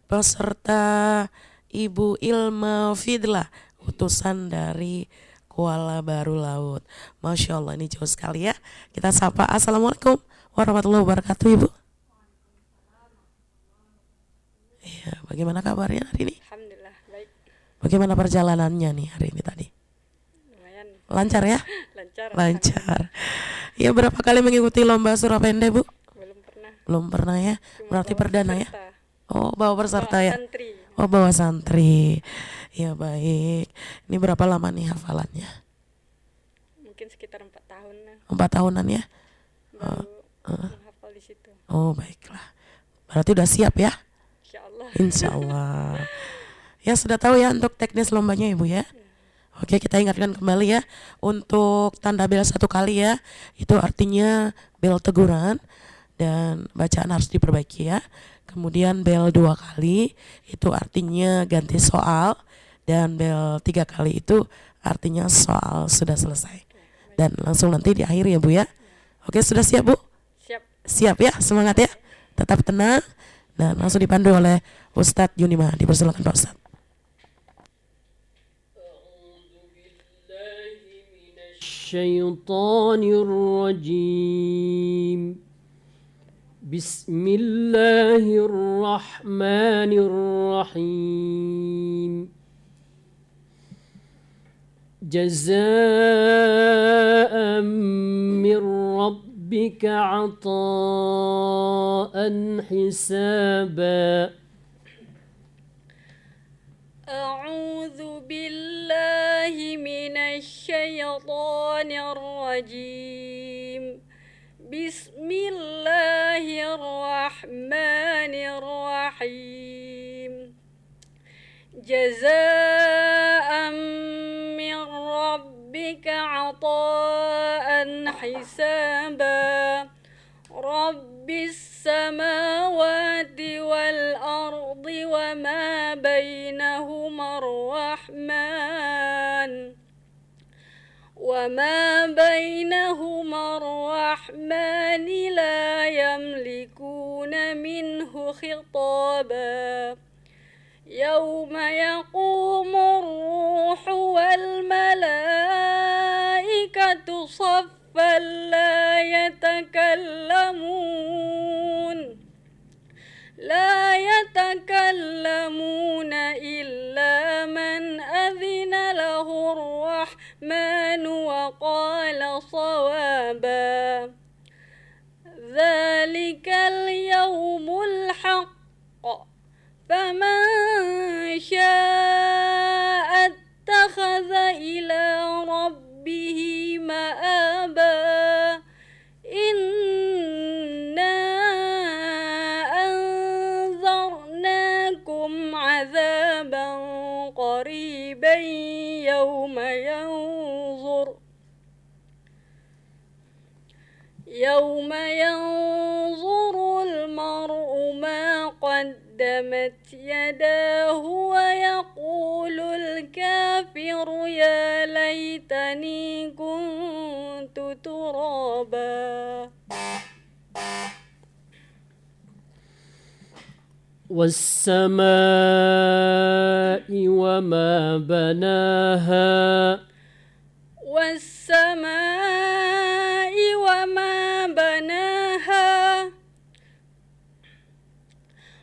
beserta Ibu Ilma Fidlah, utusan dari Kuala Baru Laut. Masya Allah, ini jauh sekali ya. Kita sapa. Assalamualaikum warahmatullahi wabarakatuh, Ibu. Iya, bagaimana kabarnya hari ini? Alhamdulillah baik. Bagaimana perjalanannya nih hari ini tadi? Lumayan Lancar ya? lancar. Lancar. Ya, berapa kali mengikuti lomba surah pendek, Bu? Belum pernah. Belum pernah ya? Cuma Berarti bawa perdana ya? peserta. Oh, bawa peserta Bawa ya? santri. Oh, bawa santri. Ya, baik. Ini berapa lama nih hafalannya? Mungkin sekitar 4 tahun lah 4 tahunan ya? baru menghafal di situ. Oh, baiklah. Berarti udah siap ya? Insyaallah. Insya Allah. Ya, sudah tahu ya untuk teknis lombanya, Ibu ya? Oke, kita ingatkan kembali ya. Untuk tanda bel 1 kali ya, itu artinya bel teguran dan bacaan harus diperbaiki ya. Kemudian bel 2 kali itu artinya ganti soal, dan bel 3 kali itu artinya soal sudah selesai. Dan langsung nanti di akhir ya, Bu ya. Oke, sudah siap, Bu? Siap. Siap ya, semangat ya. Tetap tenang dan langsung dipandu oleh Ustadz Yunima. Dipersilakan Pak Ustadz. الشيطان الرجيم بسم الله الرحمن الرحيم جزاء من ربك عطاء حسابا أعوذ بالله من الشيطان الرجيم بسم الله الرحمن الرحيم جزاء من ربك عطاء حسابا رب السماوات والأرض وما بينهما الرحمن لا يملكون منه خطابا يوم يقوم الروح والملائكة صفا لا يتكلمون إلا من أذن له الرحمن وقال صوابا ذلك اليوم الحق فمن شاء اتخذ إلى ربه مآبا إنا أنذرناكم عذابا قريبا يوم ينظر المرء ما قدمت يداه ويقول الكافر يا ليتني كنت ترابا والسماء وما بناها والسماء وما بناها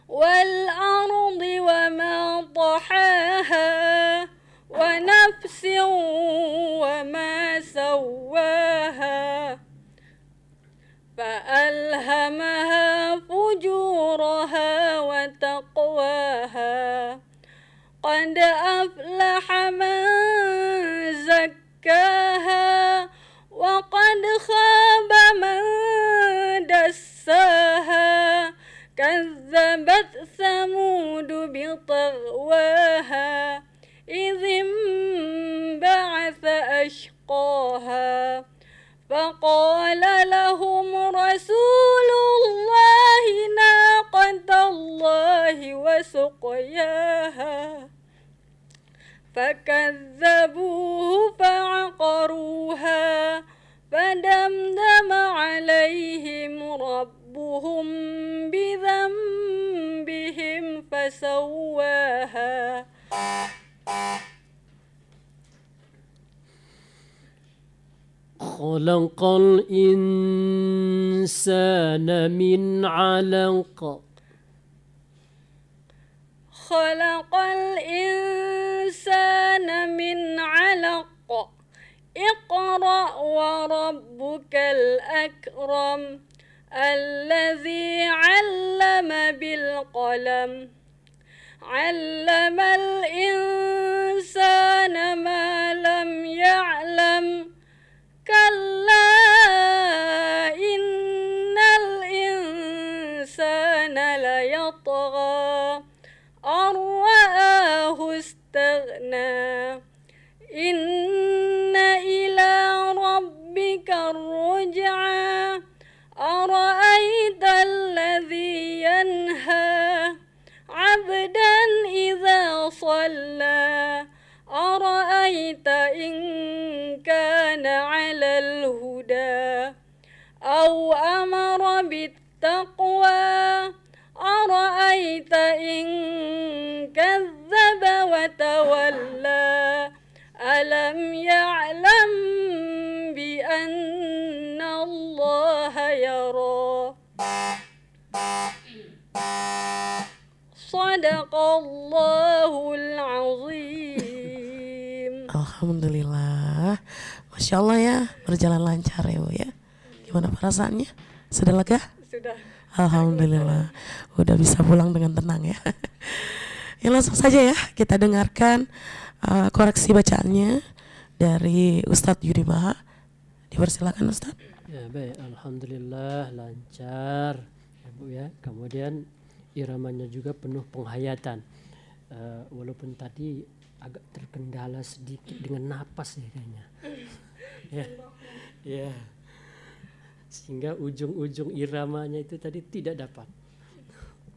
والأرض وما طحاها ونفس وما سواها فألهمها فجورها وتقواها قد أفلح من زكاها وقد خاب من دساها كذبت ثمود بطغواها إذ انبعث أشقاها فقال لهم رسول الله ناقة الله وسقياها فكذبوه فعقروها فدمدم عليهم ربهم بذنبهم فسواها خلق الإنسان من علق خلق الإنسان من علق اقرأ وربك الأكرم الذي علم بالقلم علم الإنسان ما لم يعلم كلا إن الإنسان ليطغى أن رآه استغنى إن إلى ربك الرجعى أرأيت الذي ينهى عبدا إذا صلى أرأيت إن كان على الهدى أو أمر بالتقوى أرأيت إن كذب وتولى ألم يعلم بأن الله يرى صدق الله العظيم. Alhamdulillah, Masya Allah ya, berjalan lancar ya Bu ya. Gimana perasaannya? Sudah lega? Sudah. Alhamdulillah, udah bisa pulang dengan tenang ya. Ya langsung saja ya, kita dengarkan koreksi bacaannya dari Ustadz Yudi Baha. Dipersilakan Ustadz. Ya baik, alhamdulillah lancar ya Bu ya. Kemudian iramanya juga penuh penghayatan. Walaupun tadi agak terkendala sedikit dengan napas ya kayaknya. Ya. Ya. Sehingga ujung-ujung iramanya itu tadi tidak dapat.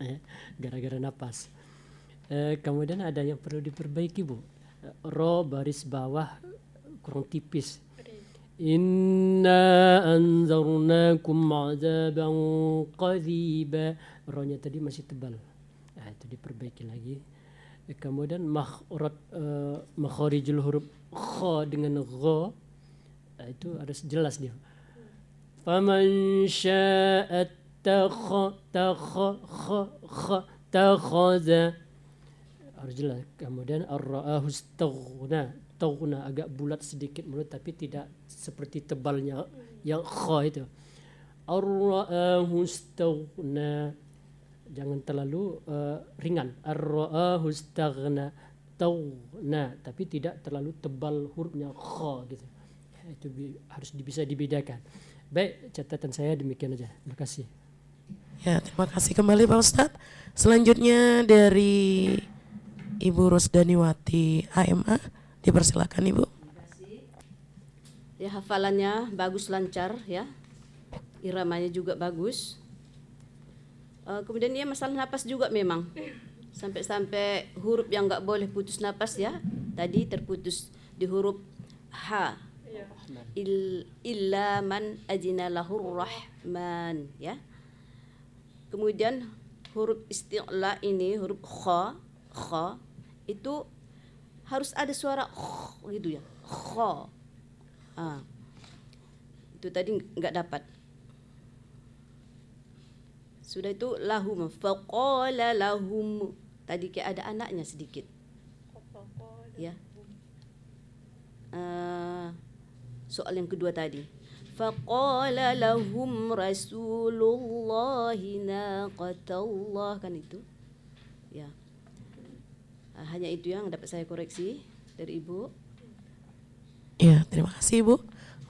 Ya, gara-gara napas. Kemudian ada yang perlu diperbaiki Bu. Ro baris bawah kurang tipis. Inna anzarnakum azaban qariba. Ro-nya tadi masih tebal. Itu diperbaiki lagi. Kemudian makharijul huruf kha dengan gha itu harus jelas dia. Faman syaa'a takhadha harus jelas. Kemudian ar-ra'ahu istaghna, taghna agak bulat sedikit mulut tapi tidak seperti tebalnya yang kha itu. Ar-ra'ahu istaghna, jangan terlalu ringan. Ar-ra'ahu istaghna, taghna, tapi tidak terlalu tebal hurufnya kha gitu. Itu harus bisa dibedakan. Baik, catatan saya demikian aja. Terima kasih. Ya, terima kasih kembali Pak Ustadz. Selanjutnya dari Ibu Rusdaniwati AMA, dipersilakan Ibu. Ya, hafalannya bagus lancar ya, iramanya juga bagus. Kemudian dia masalah napas juga memang, sampai huruf yang nggak boleh putus napas ya. Tadi terputus di huruf H. Illa man ajina lahur rahman ya. Kemudian huruf isti'la ini huruf kha itu harus ada suara gitu ya. Kha. Itu tadi enggak dapat. Sudah itu lahum faqala lahum. Tadi kayak ada anaknya sedikit. Ya. Soal yang kedua tadi. Faqala lahum rasulullahi naqatallah, kan itu. Ya. Hanya itu yang dapat saya koreksi dari Ibu. Ya, terima kasih Ibu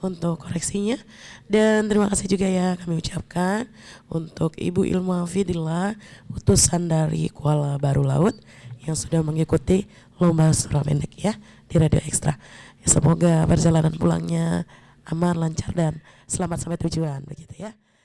untuk koreksinya. Dan terima kasih juga ya kami ucapkan untuk Ibu Ilmu Hafidillah, utusan dari Kuala Baru Laut yang sudah mengikuti lomba surah pendek ya di Radio Ekstra. Semoga perjalanan pulangnya aman, lancar dan selamat sampai tujuan begitu ya.